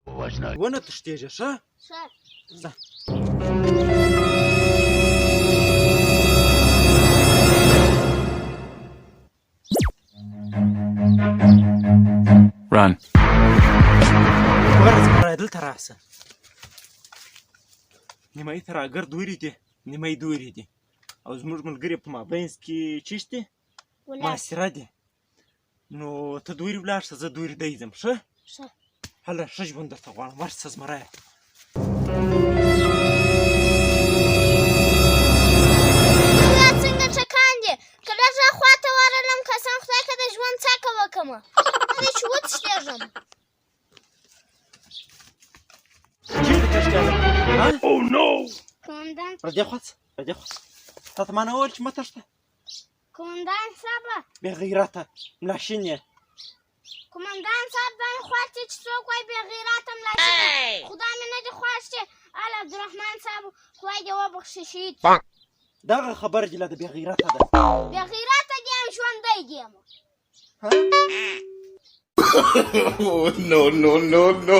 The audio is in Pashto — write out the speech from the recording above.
ونه تښتېږه ښه ځه. Run. ورځ مړه دلته راشه. نیمایي ترهګر دورې دي نیمایي دورې دي او زموږ ملګري په مابینځ کې چیشت دي محاصره دي. نو ته دورې ولاړ شه زه دورې دی ځم ښه هله ښه ژوند درته غواړم ورشه زمری. دا څنګه ټکان دي که لږ خواته ورغلم قسم خدای که د ژوند څکه وکړمه نه دی چې وتښتېږم. چیرته تښتېدم قومندان را دې خوا څه را دې خوا څه تا ته ما نه وویل چې مه تښته قومندان صاحبه بې غیرته ملاشین یې. قومندان صاحب دا مې خوښ دی چې څوک وایي بې غیرته ملاشین خدا مې نه دی خوښ چې ال عبدالرحمن صاحب خدای دې وبخښي شهید دغه خبره دې له د بې غیرته ده. بې غیرته دي یم ژوندی دي یم. Oh, no, no, no, no.